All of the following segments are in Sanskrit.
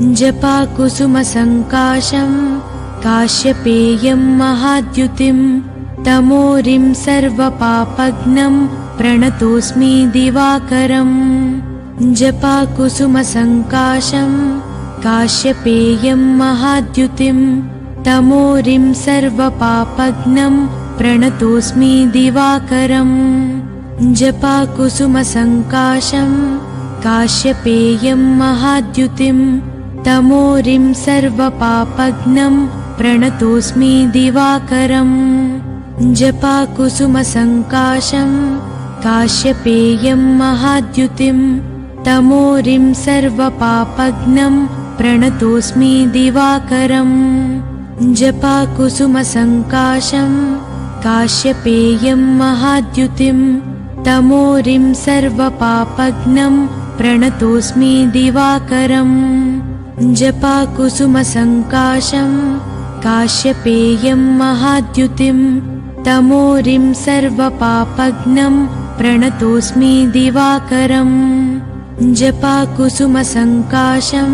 जपाकुसुमसङ्काशं काश्यपेयं महाद्युतिं तमोरिं सर्वपापघ्नं प्रणतोऽस्मि दिवाकरम् जपाकुसुमसङ्काशं काश्यपेयं महाद्युतिं तमोरिं सर्वपापघ्नं प्रणतोऽस्मि दिवाकरम् जपाकुसुमसङ्काशं काश्यपेयं महाद्युतिं तमोरिं सर्वपापघ्नं प्रणतोऽस्मि दिवाकरम् जपाकुसुमसङ्काशं काश्यपेयं महाद्युतिं तमोरिं सर्वपापघ्नं प्रणतोऽस्मि दिवाकरम् जपाकुसुमसङ्काशं काश्यपेयं महाद्युतिं तमोरिं सर्वपापघ्नं प्रणतोऽस्मि दिवाकरम् जपाकुसुमसङ्काशं काश्यपेयं महाद्युतिं तमोरिं सर्वपापघ्नं प्रणतोऽस्मि दिवाकरम् जपाकुसुमसङ्काशं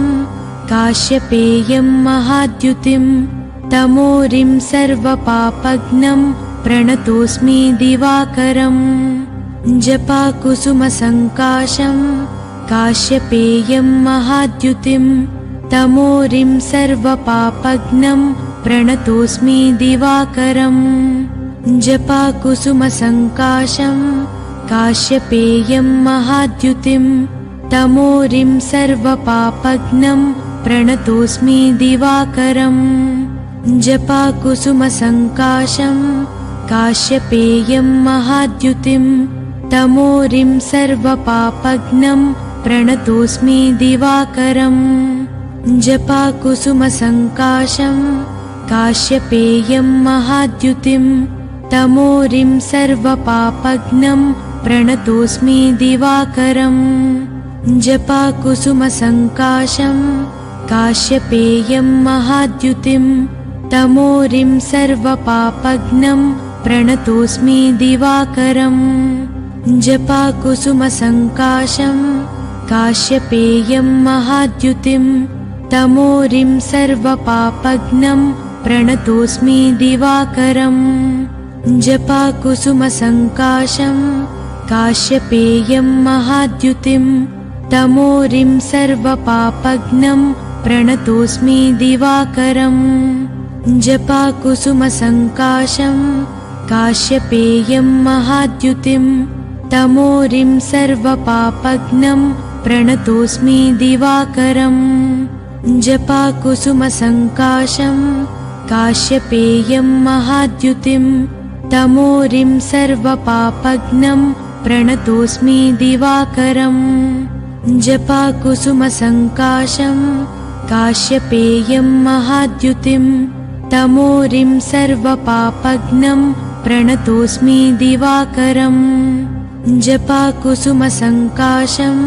काश्यपेयं महाद्युतिं तमोरिं सर्वपापघ्नं प्रणतोऽस्मि दिवाकरम् जपाकुसुमसङ्काशं काश्यपेयं महाद्युतिं तमोरिं सर्वपापघ्नं प्रणतोऽस्मि दिवाकरम् जपाकुसुमसङ्काशं काश्यपेयं महाद्युतिं तमोरिं सर्वपापघ्नं प्रणतोऽस्मि दिवाकरम् जपाकुसुमसङ्काशं काश्यपेयं महाद्युतिं तमोरिं सर्वपापघ्नं प्रणतोऽस्मि दिवाकरम् जपाकुसुमसङ्काशं काश्यपेयं महाद्युतिं तमोरिं सर्वपापघ्नं प्रणतोऽस्मि दिवाकरम् जपाकुसुमसङ्काशं काश्यपेयं महाद्युतिं तमोरिं सर्वपापघ्नं प्रणतोऽस्मि दिवाकरम् जपाकुसुमसङ्काशं काश्यपेयं महाद्युतिं तमोरिं सर्वपापघ्नं प्रणतोऽस्मि दिवाकरम् जपाकुसुमसङ्काशं काश्यपेयं महाद्युतिं तमोरिं सर्वपापघ्नं प्रणतोऽस्मि दिवाकरम् जपाकुसुमसङ्काशं काश्यपेयं महाद्युतिं तमोरिं सर्वपापघ्नं प्रणतोऽस्मि दिवाकरम् जपाकुसुमसङ्काशं काश्यपेयं महाद्युतिं तमोरिं सर्वपापघ्नं प्रणतोऽस्मि दिवाकरम् जपाकुसुमसङ्काशं काश्यपेयं महाद्युतिं तमोरिं सर्वपापघ्नं प्रणतोऽस्मि दिवाकरम् जपाकुसुमसङ्काशं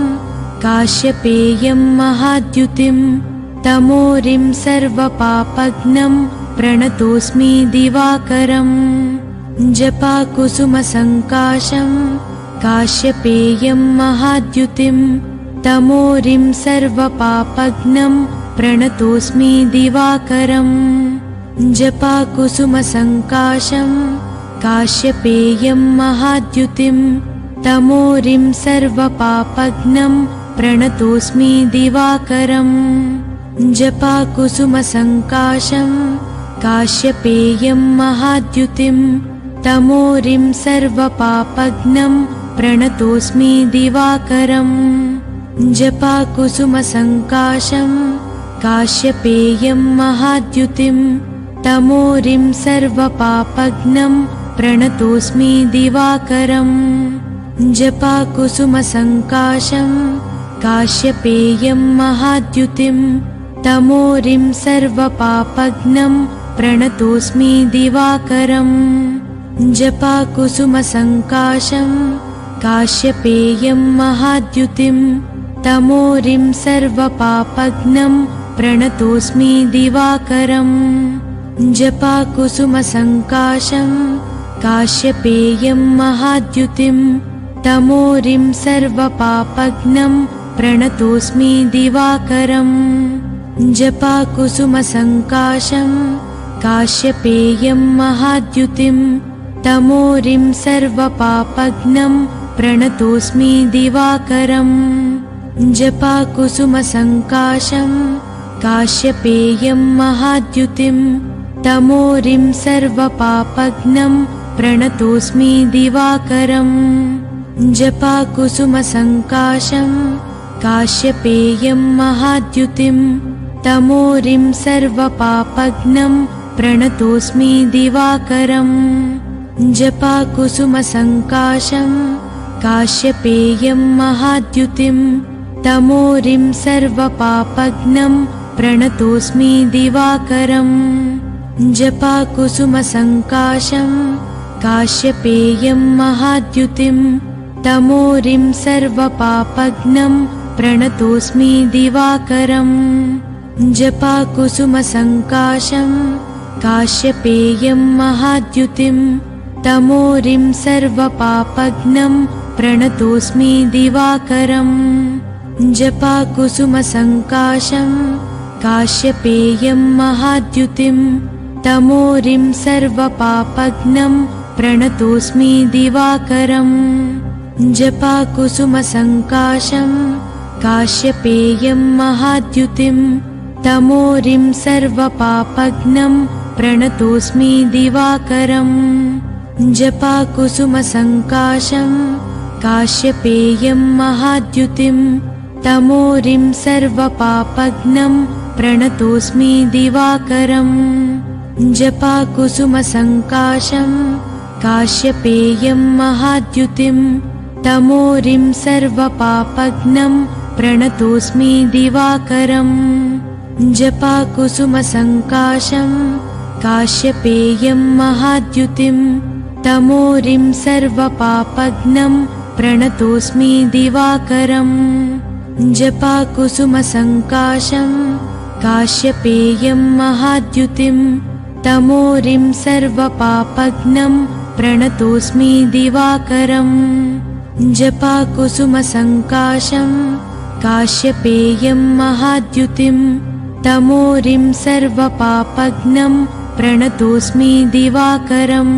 काश्यपेयं महाद्युतिं तमोरिं सर्वपापघ्नं प्रणतोऽस्मि दिवाकरम् जपाकुसुमसङ्काशं काश्यपेयं महाद्युतिं तमोरिं सर्वपापघ्नं प्रणतोऽस्मि दिवाकरम् जपाकुसुमसङ्काशं काश्यपेयं महाद्युतिं तमोरिं सर्वपापघ्नं प्रणतोऽस्मि दिवाकरम् जपाकुसुमसङ्काशं काश्यपेयं महाद्युतिं तमोरिं सर्वपापघ्नं प्रणतोऽस्मि दिवाकरम् जपाकुसुमसङ्काशं काश्यपेयं महाद्युतिं तमोरिं सर्वपापघ्नं प्रणतोऽस्मि दिवाकरम् जपाकुसुमसङ्काशं काश्यपेयं महाद्युतिं तमोरिं सर्वपापघ्नं प्रणतोऽस्मि दिवाकरम् जपाकुसुमसङ्काशं काश्यपेयं महाद्युतिं तमोरिं सर्वपापघ्नं प्रणतोऽस्मि दिवाकरम् जपाकुसुमसङ्काशं काश्यपेयं महाद्युतिं तमोरिं सर्वपापघ्नं प्रणतोऽस्मि दिवाकरम् जपाकुसुमसङ्काशं काश्यपेयं महाद्युतिं तमोरिं सर्वपापघ्नं प्रणतोऽस्मि दिवाकरम् जपाकुसुमसङ्काशं काश्यपेयं महाद्युतिं तमोरिं सर्वपापघ्नं प्रणतोऽस्मि दिवाकरम् जपाकुसुमसङ्काशं काश्यपेयं महाद्युतिं तमोरिं सर्वपापघ्नं प्रणतोऽस्मि दिवाकरम् जपाकुसुमसङ्काशं काश्यपेयं महाद्युतिं तमोरिं सर्वपापघ्नं प्रणतोऽस्मि दिवाकरम् जपाकुसुमसङ्काशं काश्यपेयं महाद्युतिं तमोरिं सर्वपापघ्नं प्रणतोऽस्मि दिवाकरम् जपाकुसुमसङ्काशं काश्यपेयं महाद्युतिं तमोरिं सर्वपापघ्नं प्रणतोऽस्मि दिवाकरम् जपाकुसुमसङ्काशं काश्यपेयं महाद्युतिं तमोरिं सर्वपापघ्नं प्रणतोऽस्मि दिवाकरम् जपाकुसुमसङ्काशं काश्यपेयं महाद्युतिं तमोरिं सर्वपापघ्नं प्रणतोऽस्मि दिवाकरम् जपाकुसुमसङ्काशं काश्यपेयं महाद्युतिं तमोरिं सर्वपापघ्नं प्रणतोऽस्मि दिवाकरम् जपाकुसुमसङ्काशं काश्यपेयं महाद्युतिं तमोरिं सर्वपापघ्नं प्रणतोऽस्मि दिवाकरम् जपाकुसुमसङ्काशं काश्यपेयं महाद्युतिं तमोरिं सर्वपापघ्नं प्रणतोऽस्मि दिवाकरम् जपाकुसुमसङ्काशं काश्यपेयं महाद्युतिं तमोरिं सर्वपापघ्नं प्रणतोऽस्मि दिवाकरम् जपाकुसुमसङ्काशं काश्यपेयं महाद्युतिं तमोरिं सर्वपापघ्नं प्रणतोऽस्मि दिवाकरम्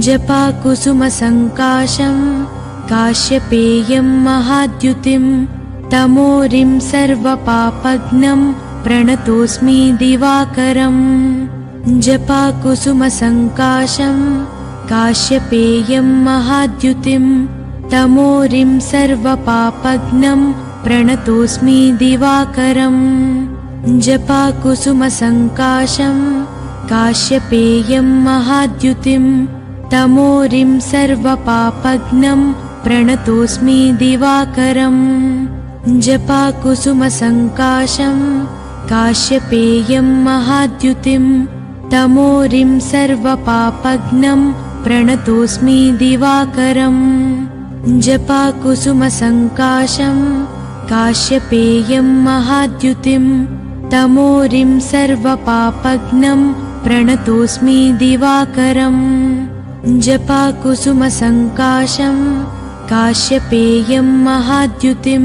जपाकुसुमसङ्काशं काश्यपेयं महाद्युतिं तमोरिं सर्वपापघ्नं प्रणतोऽस्मि दिवाकरम् जपाकुसुमसङ्काशं काश्यपेयं महाद्युतिं तमोरिं सर्वपापघ्नं प्रणतोऽस्मि दिवाकरम् जपाकुसुमसङ्काशं काश्यपेयं महाद्युतिं तमोरिं सर्वपापघ्नं प्रणतोऽस्मि दिवाकरम् जपाकुसुमसङ्काशं काश्यपेयं महाद्युतिं तमोरिं सर्वपापघ्नं प्रणतोऽस्मि दिवाकरम् जपाकुसुमसङ्काशं काश्यपेयं महाद्युतिं तमोरिं सर्वपापघ्नं प्रणतोऽस्मि दिवाकरम् जपाकुसुमसङ्काशं काश्यपेयं महाद्युतिं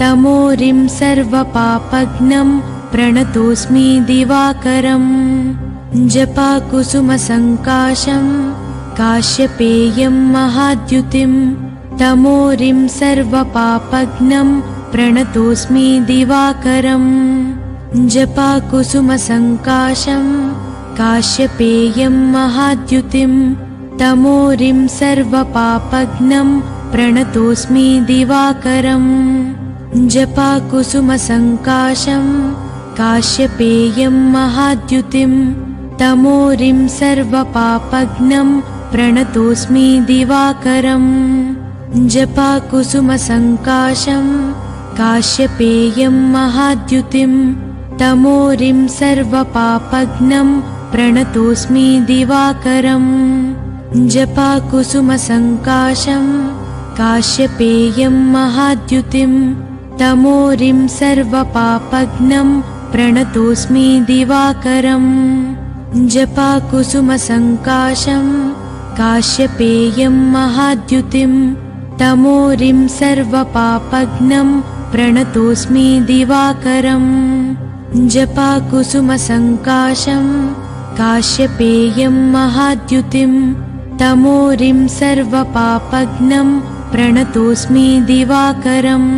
तमोरिं सर्वपापघ्नं प्रणतोऽस्मि दिवाकरम् जपाकुसुमसङ्काशं काश्यपेयं महाद्युतिं तमोरिं सर्वपापघ्नं प्रणतोऽस्मि दिवाकरम् जपाकुसुमसङ्काशं काश्यपेयं महाद्युतिं तमोरिं सर्वपापघ्नं प्रणतोऽस्मि दिवाकरम् जपाकुसुमसङ्काशं काश्यपेयं महाद्युतिं तमोरिं सर्वपापघ्नं प्रणतोऽस्मि दिवाकरम् जपाकुसुमसङ्काशं काश्यपेयं महाद्युतिं तमोरिं सर्वपापघ्नं प्रणतोऽस्मि दिवाकरम् जपाकुसुमसङ्काशं काश्यपेयं महाद्युतिं तमोरिं सर्वपापघ्नं प्रणतोऽस्मि दिवाकरम् जपाकुसुमसङ्काशं काश्यपेयं महाद्युतिं तमोरिं सर्वपापघ्नं प्रणतोऽस्मि दिवाकरम् जपाकुसुमसङ्काशं काश्यपेयं महाद्युतिं तमोरिं सर्वपापघ्नं प्रणतोऽस्मि दिवाकरम्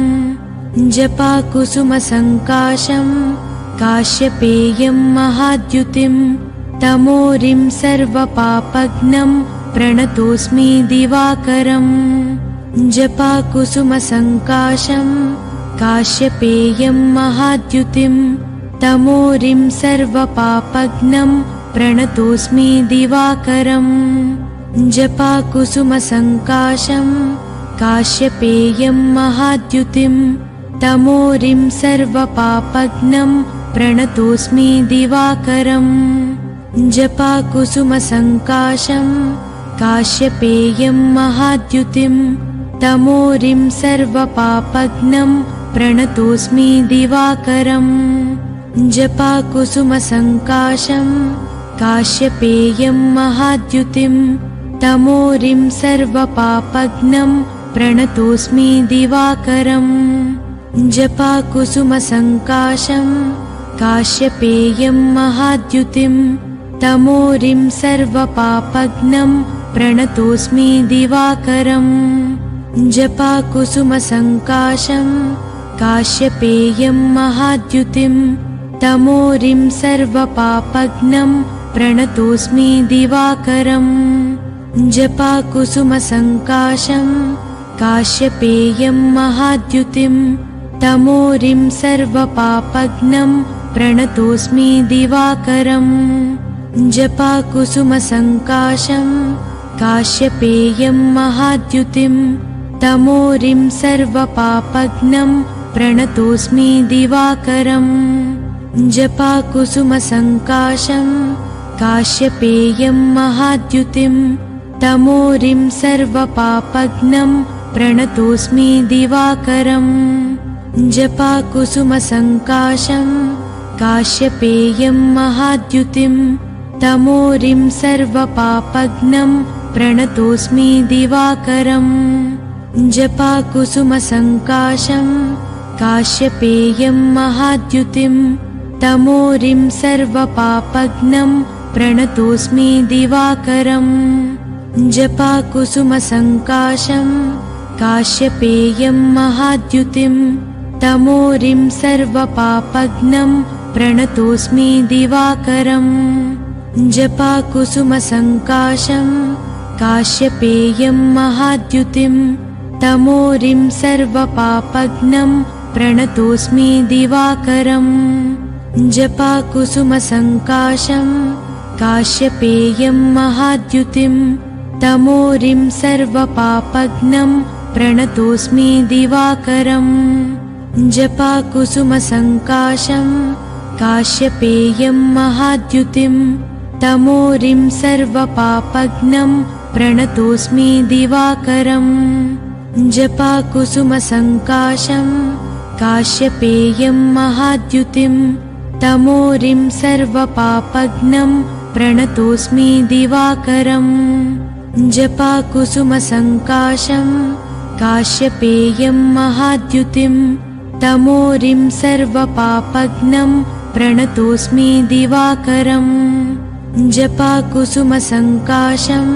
जपाकुसुमसङ्काशं काश्यपेयं महाद्युतिं तमोरिं सर्वपापघ्नं प्रणतोऽस्मि दिवाकरम् जपाकुसुमसङ्काशं काश्यपेयं महाद्युतिं तमोरिं सर्वपापघ्नं प्रणतोऽस्मि दिवाकरम् जपाकुसुमसङ्काशं काश्यपेयं महाद्युतिं तमोरिं सर्वपापघ्नं प्रणतोऽस्मि दिवाकरम् जपाकुसुमसङ्काशं काश्यपेयं महाद्युतिं तमोरिं सर्वपापघ्नं प्रणतोऽस्मि दिवाकरम् जपाकुसुमसङ्काशं काश्यपेयं महाद्युतिं तमोरिं सर्वपापघ्नं प्रणतोऽस्मि दिवाकरम् जपाकुसुमसङ्काशं काश्यपेयं महाद्युतिं तमोरिं सर्वपापघ्नं प्रणतोऽस्मि दिवाकरम् जपाकुसुमसङ्काशं काश्यपेयं महाद्युतिं तमोरिं सर्वपापघ्नं प्रणतोऽस्मि दिवाकरम् जपाकुसुमसङ्काशं काश्यपेयं महाद्युतिं तमोरिं सर्वपापघ्नं प्रणतोऽस्मि दिवाकरम् जपाकुसुमसङ्काशं काश्यपेयं महाद्युतिं तमोरिं सर्वपापघ्नं प्रणतोऽस्मि दिवाकरम् जपाकुसुमसङ्काशं काश्यपेयं महाद्युतिं तमोरिं सर्वपापघ्नं प्रणतोऽस्मि दिवाकरम् जपाकुसुमसङ्काशं काश्यपेयं महाद्युतिं तमोरिं सर्वपापघ्नं प्रणतोऽस्मि दिवाकरम् जपाकुसुमसङ्काशं काश्यपेयं महाद्युतिं तमोरिं सर्वपापघ्नं प्रणतोऽस्मि दिवाकरम् जपाकुसुमसङ्काशं काश्यपेयं महाद्युतिं तमोरिं सर्वपापघ्नं प्रणतोऽस्मि दिवाकरम् जपाकुसुमसङ्काशं काश्यपेयं महाद्युतिं तमोरिं सर्वपापघ्नं प्रणतोऽस्मि दिवाकरम् जपाकुसुमसङ्काशं काश्यपेयं महाद्युतिं तमोरिं सर्वपापघ्नं प्रणतोऽस्मि दिवाकरम् जपाकुसुमसङ्काशं काश्यपेयं महाद्युतिं तमोरिं सर्वपापघ्नं प्रणतोऽस्मि दिवाकरम् जपाकुसुमसङ्काशं काश्यपेयं महाद्युतिं तमोरिं सर्वपापघ्नं प्रणतोऽस्मि दिवाकरम् जपाकुसुमसङ्काशं काश्यपेयं महाद्युतिं तमोरिं सर्वपापघ्नं प्रणतोऽस्मि दिवाकरम् जपाकुसुमसङ्काशं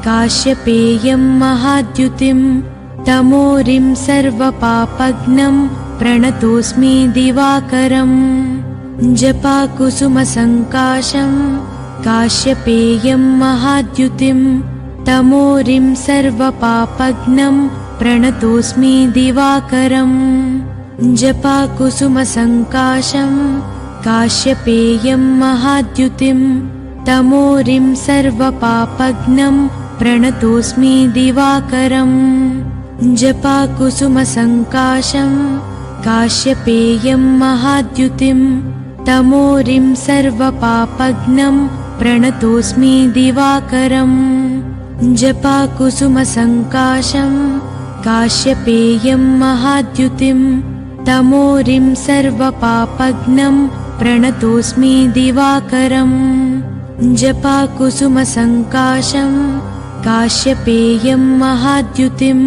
काश्यपेयं महाद्युतिं तमोरिं सर्वपापघ्नं प्रणतोऽस्मि दिवाकरम् जपाकुसुमसङ्काशं काश्यपेयं महाद्युतिं तमोरिं सर्वपापघ्नं प्रणतोऽस्मि दिवाकरम् जपाकुसुमसङ्काशं काश्यपेयं महाद्युतिं तमोरिं सर्वपापघ्नं प्रणतोऽस्मि दिवाकरम् जपाकुसुमसङ्काशं काश्यपेयं महाद्युतिं तमोरिं सर्वपापघ्नं प्रणतोऽस्मि दिवाकरम् जपाकुसुमसङ्काशं काश्यपेयं महाद्युतिं तमोरिं सर्वपापघ्नं प्रणतोऽस्मि दिवाकरम् जपाकुसुमसङ्काशं काश्यपेयं महाद्युतिं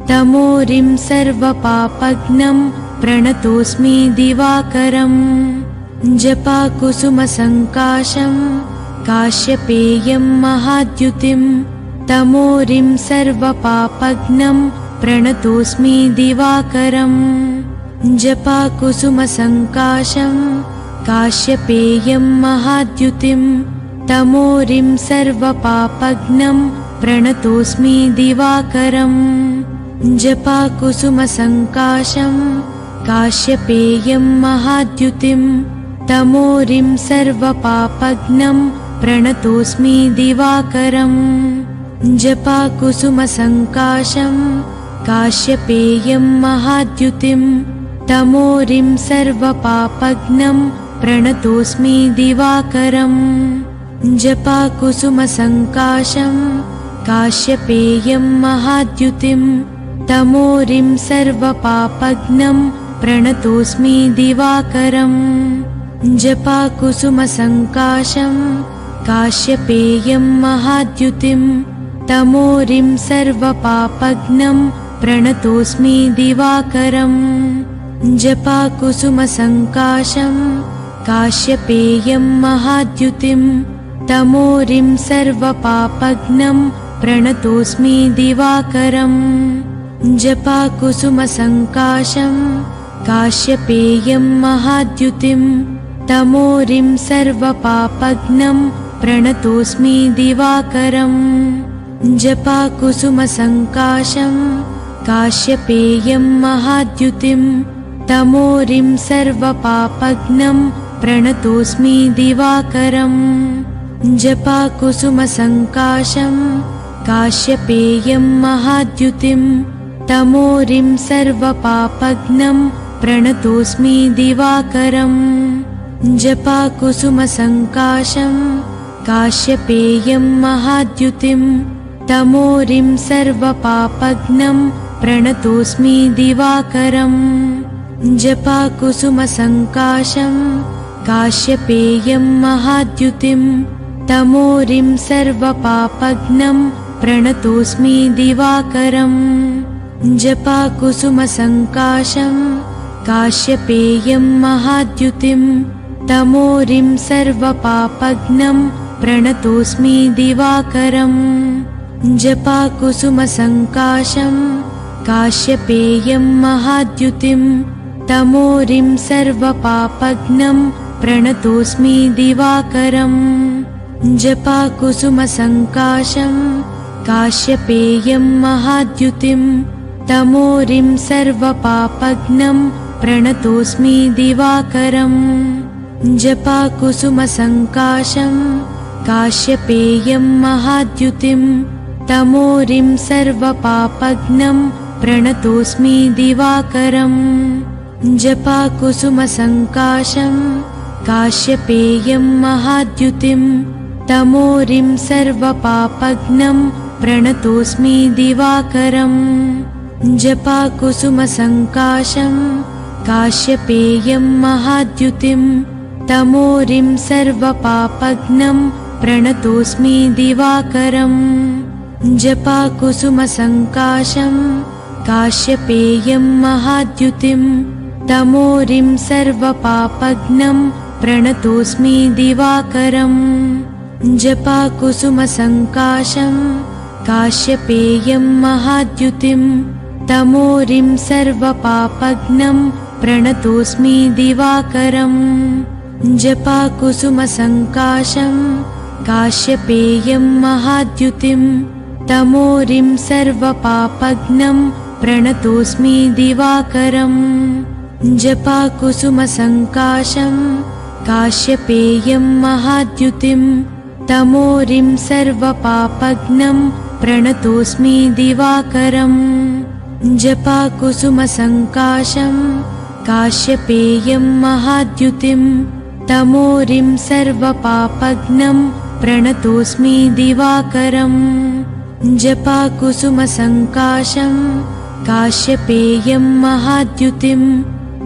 तमोरिं सर्वपापघ्नं प्रणतोऽस्मि दिवाकरम् जपाकुसुमसङ्काशं काश्यपेयं महाद्युतिं तमोरिं सर्वपापघ्नं प्रणतोऽस्मि दिवाकरम् जपाकुसुमसङ्काशं काश्यपेयं महाद्युतिं तमोरिं सर्वपापघ्नं प्रणतोऽस्मि दिवाकरम् जपाकुसुमसङ्काशं काश्यपेयं महाद्युतिं तमोरिं सर्वपापघ्नं प्रणतोऽस्मि दिवाकरम् जपाकुसुमसङ्काशं काश्यपेयं महाद्युतिं तमोरिं सर्वपापघ्नं प्रणतोऽस्मि दिवाकरम् जपाकुसुमसङ्काशं काश्यपेयं महाद्युतिं तमोरिं सर्वपापघ्नं प्रणतोऽस्मि दिवाकरम् जपाकुसुमसङ्काशं काश्यपेयं महाद्युतिं तमोरिं सर्वपापघ्नं प्रणतोऽस्मि दिवाकरम् जपाकुसुमसङ्काशं काश्यपेयं महाद्युतिं तमोरिं सर्वपापघ्नं प्रणतोऽस्मि दिवाकरम् जपाकुसुमसङ्काशं काश्यपेयं महाद्युतिं तमोरिं सर्वपापघ्नं प्रणतोऽस्मि दिवाकरम् जपाकुसुमसङ्काशं काश्यपेयं महाद्युतिं तमोरिं सर्वपापघ्नं प्रणतोऽस्मि दिवाकरम् जपाकुसुमसङ्काशं काश्यपेयं महाद्युतिं तमोरिं सर्वपापघ्नं प्रणतोऽस्मि दिवाकरम् जपाकुसुमसङ्काशं काश्यपेयं महाद्युतिं तमोरिं सर्वपापघ्नं प्रणतोऽस्मि दिवाकरम् जपाकुसुमसङ्काशं काश्यपेयं महाद्युतिं तमोरिं सर्वपापघ्नं प्रणतोऽस्मि दिवाकरम् जपाकुसुमसङ्काशं काश्यपेयं महाद्युतिं तमोरिं सर्वपापघ्नं प्रणतोऽस्मि दिवाकरम् जपाकुसुमसङ्काशं काश्यपेयं महाद्युतिं तमोरिं सर्वपापघ्नं प्रणतोऽस्मि दिवाकरम् जपाकुसुमसङ्काशं काश्यपेयं महाद्युतिं तमोरिं सर्वपापघ्नं प्रणतोऽस्मि दिवाकरम् जपाकुसुमसङ्काशं काश्यपेयं महाद्युतिं तमोरिं सर्वपापघ्नं प्रणतोऽस्मि दिवाकरम् जपाकुसुमसङ्काशं काश्यपेयं महाद्युतिं तमोरिं सर्वपापघ्नं प्रणतोऽस्मि दिवाकरम् जपाकुसुमसङ्काशं काश्यपेयं महाद्युतिं तमोरिं सर्वपापघ्नं प्रणतोऽस्मि दिवाकरम् जपाकुसुमसङ्काशं काश्यपेयं महाद्युतिं तमोरिं सर्वपापघ्नं प्रणतोऽस्मि दिवाकरम् जपाकुसुमसङ्काशं काश्यपेयं महाद्युतिं तमोरिं सर्वपापघ्नं प्रणतोऽस्मि दिवाकरम् जपाकुसुमसङ्काशं काश्यपेयं महाद्युतिं तमोरिं सर्वपापघ्नं प्रणतोऽस्मि दिवाकरम् जपाकुसुमसङ्काशं काश्यपेयं महाद्युतिं तमोरिं सर्वपापघ्नं प्रणतोऽस्मि दिवाकरम् जपाकुसुमसङ्काशं काश्यपेयं महाद्युतिं तमोरिं सर्वपापघ्नं प्रणतोऽस्मि दिवाकरम् जपाकुसुमसङ्काशं काश्यपेयं महाद्युतिं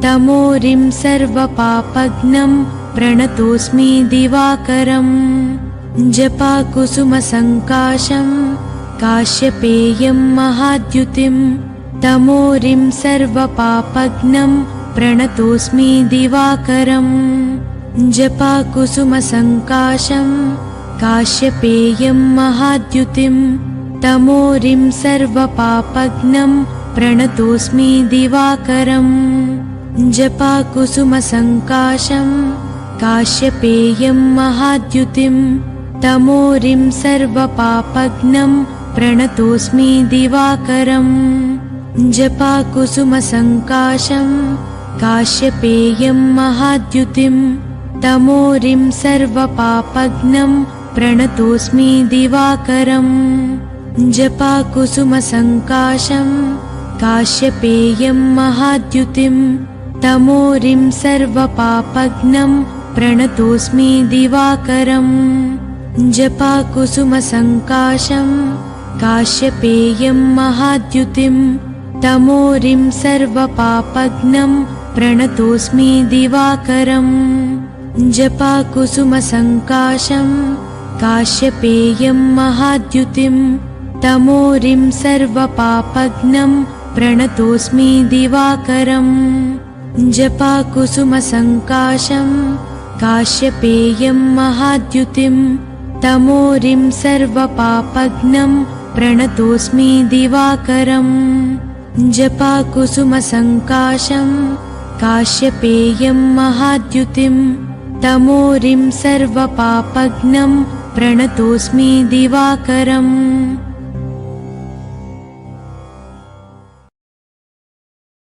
तमोरिं सर्वपापघ्नं प्रणतोऽस्मि दिवाकरम् जपाकुसुमसङ्काशं काश्यपेयं महाद्युतिं तमोरिं सर्वपापघ्नं प्रणतोऽस्मि दिवाकरम् जपाकुसुमसङ्काशं काश्यपेयं महाद्युतिं तमोरिं सर्वपापघ्नं प्रणतोऽस्मि दिवाकरम् जपाकुसुमसङ्काशं काश्यपेयं महाद्युतिं तमोरिं सर्वपापघ्नं प्रणतोऽस्मि दिवाकरम् जपाकुसुमसङ्काशं काश्यपेयं महाद्युतिं तमोरिं सर्वपापघ्नं प्रणतोऽस्मि दिवाकरम् जपाकुसुमसङ्काशं काश्यपेयं महाद्युतिं तमोरिं सर्वपापघ्नं प्रणतोऽस्मि दिवाकरम् जपाकुसुमसङ्काशं काश्यपेयं महाद्युतिं तमोरिं सर्वपापघ्नं प्रणतोऽस्मि दिवाकरम् जपाकुसुमसङ्काशं काश्यपेयं महाद्युतिं तमोरिं सर्वपापघ्नं प्रणतोऽस्मि दिवाकरम् जपाकुसुमसङ्काशं काश्यपेयं महाद्युतिं तमोरिं सर्वपापघ्नं प्रणतोऽस्मि दिवाकरम् जपाकुसुमसङ्काशं काश्यपेयं महाद्युतिं तमोरिं सर्वपापघ्नं प्रणतोऽस्मि दिवाकरम्